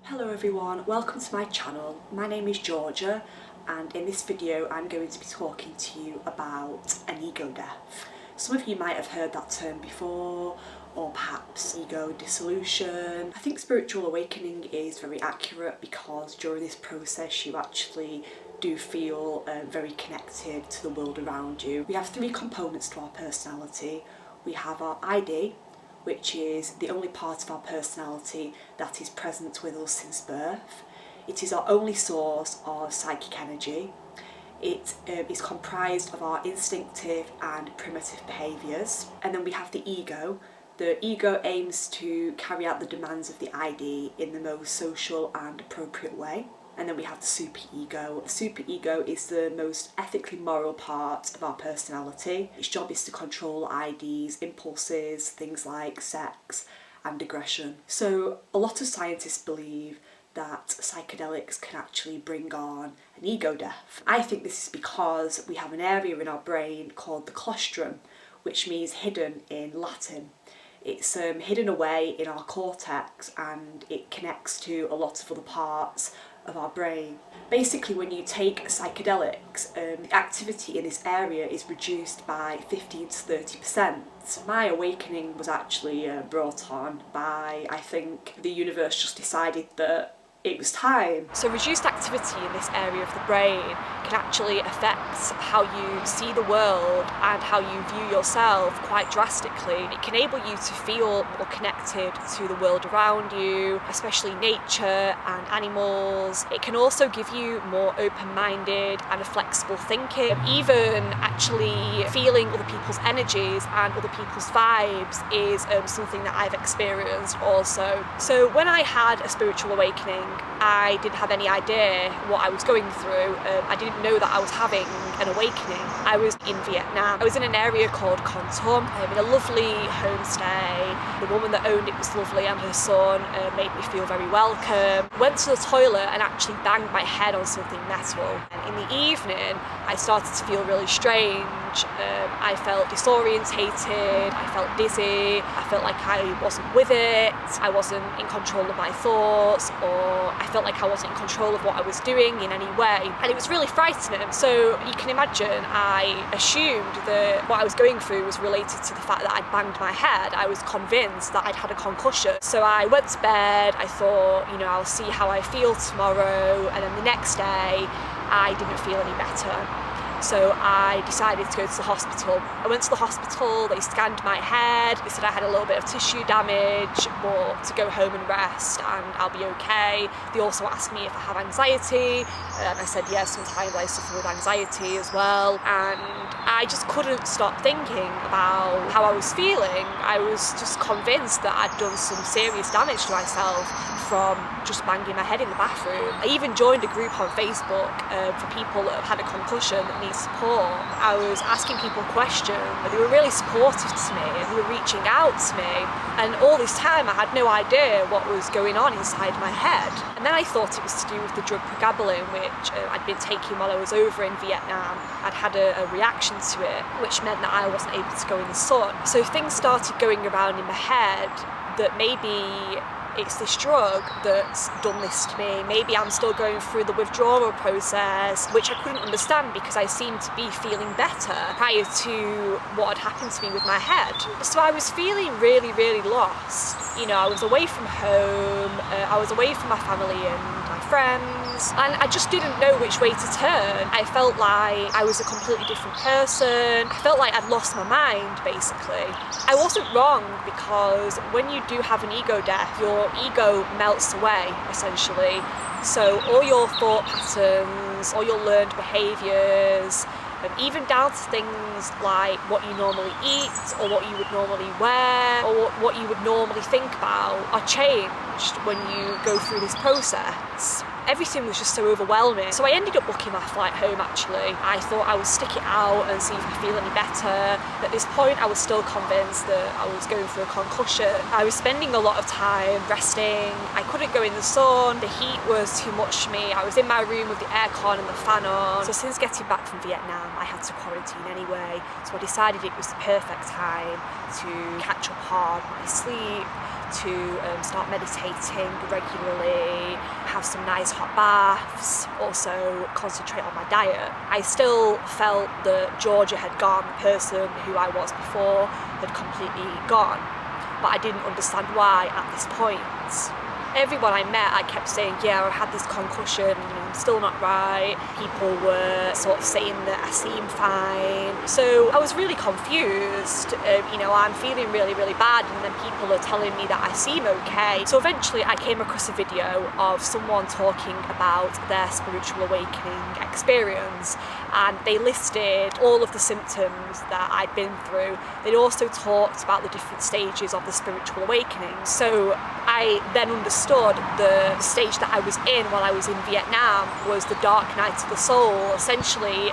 Hello everyone, welcome to my channel. My name is Georgia and in this video I'm going to be talking to you about an ego death. Some of you might have heard that term before, or perhaps ego dissolution. I think spiritual awakening is very accurate because during this process you actually do feel very connected to the world around you. We have three components to our personality. We have our ID, which is the only part of our personality that is present with us since birth. It is our only source of psychic energy. It is comprised of our instinctive and primitive behaviours. And then we have the ego. The ego aims to carry out the demands of the ID in the most social and appropriate way. And then we have the superego. The superego is the most ethically moral part of our personality. Its job is to control ID's impulses, things like sex and aggression. So a lot of scientists believe that psychedelics can actually bring on an ego death. I think this is because we have an area in our brain called the colostrum, which means hidden in Latin. It's hidden away in our cortex and it connects to a lot of other parts of our brain. Basically, when you take psychedelics, the activity in this area is reduced by 15 to 30%. My awakening was actually brought on by, I think, the universe just decided that it was time. So reduced activity in this area of the brain can actually affect how you see the world and how you view yourself quite drastically. It can enable you to feel more connected to the world around you, especially nature and animals. It can also give you more open-minded and flexible thinking. Even actually feeling other people's energies and other people's vibes is something that I've experienced also. So when I had a spiritual awakening, I didn't have any idea what I was going through. I didn't know that I was having an awakening. I was in Vietnam. I was in an area called Kon Tum, in a lovely homestay. The woman that owned it was lovely and her son made me feel very welcome. Went to the toilet and actually banged my head on something metal. And in the evening, I started to feel really strange. I felt disorientated, I felt dizzy, I felt like I wasn't with it, I wasn't in control of my thoughts, or I felt like I wasn't in control of what I was doing in any way. And it was really frightening. So you can imagine I assumed that what I was going through was related to the fact that I'd banged my head. I was convinced that I'd had a concussion. So I went to bed, I thought, I'll see how I feel tomorrow, and then the next day I didn't feel any better. So I decided to go to the hospital. I went to the hospital, they scanned my head, they said I had a little bit of tissue damage, but to go home and rest and I'll be okay. They also asked me if I have anxiety, and I said yes, sometimes I suffer with anxiety as well. And I just couldn't stop thinking about how I was feeling. I was just convinced that I'd done some serious damage to myself from just banging my head in the bathroom. I even joined a group on Facebook for people that have had a concussion that need support. I was asking people questions, and they were really supportive to me, and they were reaching out to me. And all this time I had no idea what was going on inside my head. And then I thought it was to do with the drug pregabalin, which I'd been taking while I was over in Vietnam. I'd had a reaction to it, which meant that I wasn't able to go in the sun. So things started going around in my head that maybe it's this drug that's done this to me. Maybe I'm still going through the withdrawal process, which I couldn't understand because I seemed to be feeling better prior to what had happened to me with my head. So I was feeling really, really lost. I was away from home, I was away from my family and my friends, and I just didn't know which way to turn. I felt like I was a completely different person. I felt like I'd lost my mind, basically. I wasn't wrong, because when you do have an ego death, your ego melts away, essentially. So all your thought patterns, all your learned behaviours, and even down to things like what you normally eat, or what you would normally wear, or what you would normally think about, are changed when you go through this process. Everything was just so overwhelming. So I ended up booking my flight home, actually. I thought I would stick it out and see if I feel any better. At this point, I was still convinced that I was going through a concussion. I was spending a lot of time resting. I couldn't go in the sun. The heat was too much for me. I was in my room with the aircon and the fan on. So since getting back from Vietnam, I had to quarantine anyway. So I decided it was the perfect time to catch up on my sleep, to start meditating regularly, have some nice hot baths, also concentrate on my diet. I still felt that Georgia had gone, the person who I was before had completely gone, but I didn't understand why at this point. Everyone I met, I kept saying, yeah, I had this concussion, I'm still not right. People were sort of saying that I seem fine. So I was really confused. I'm feeling really, really bad, and then people are telling me that I seem okay. So eventually I came across a video of someone talking about their spiritual awakening experience, and they listed all of the symptoms that I'd been through. They'd also talked about the different stages of the spiritual awakening. So I then understood the stage that I was in while I was in Vietnam was the dark night of the soul. Essentially,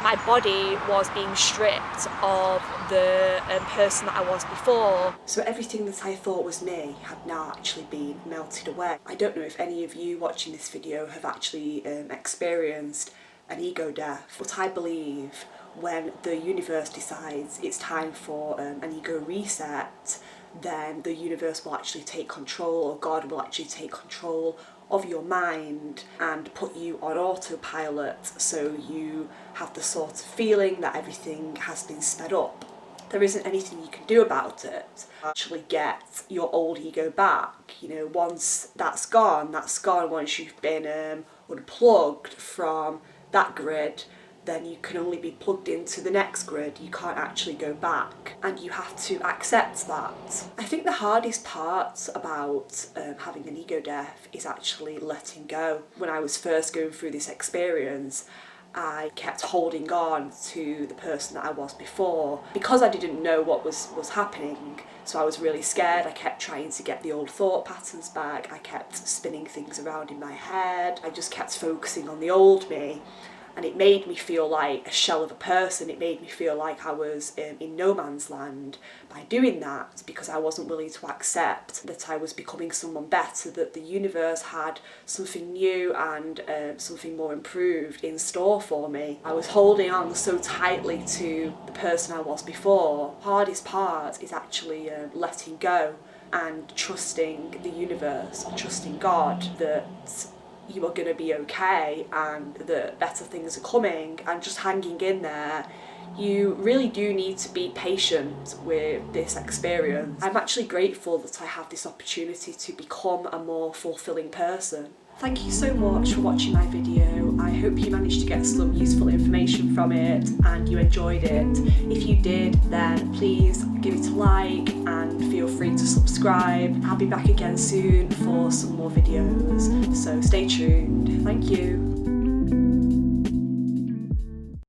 my body was being stripped of the person that I was before. So everything that I thought was me had now actually been melted away. I don't know if any of you watching this video have actually experienced an ego death, but I believe when the universe decides it's time for an ego reset, then the universe will actually take control, or God will actually take control of your mind and put you on autopilot, so you have the sort of feeling that everything has been sped up. There isn't anything you can do about it. Actually get your old ego back. Once that's gone, that's gone. Once you've been unplugged from that grid, then you can only be plugged into the next grid. You can't actually go back, and you have to accept that. I think the hardest part about having an ego death is actually letting go. When I was first going through this experience, I kept holding on to the person that I was before because I didn't know what was happening. So I was really scared. I kept trying to get the old thought patterns back. I kept spinning things around in my head. I just kept focusing on the old me. And it made me feel like a shell of a person. It made me feel like I was in no man's land by doing that, because I wasn't willing to accept that I was becoming someone better, that the universe had something new and something more improved in store for me. I was holding on so tightly to the person I was before. The hardest part is actually letting go and trusting the universe, trusting God that you are going to be okay and that better things are coming, and just hanging in there. You really do need to be patient with this experience. I'm actually grateful that I have this opportunity to become a more fulfilling person. Thank you so much for watching my video. I hope you managed to get some useful information from it and you enjoyed it. If you did, then please give it a like and feel free to subscribe. I'll be back again soon for some more videos, so stay tuned. Thank you.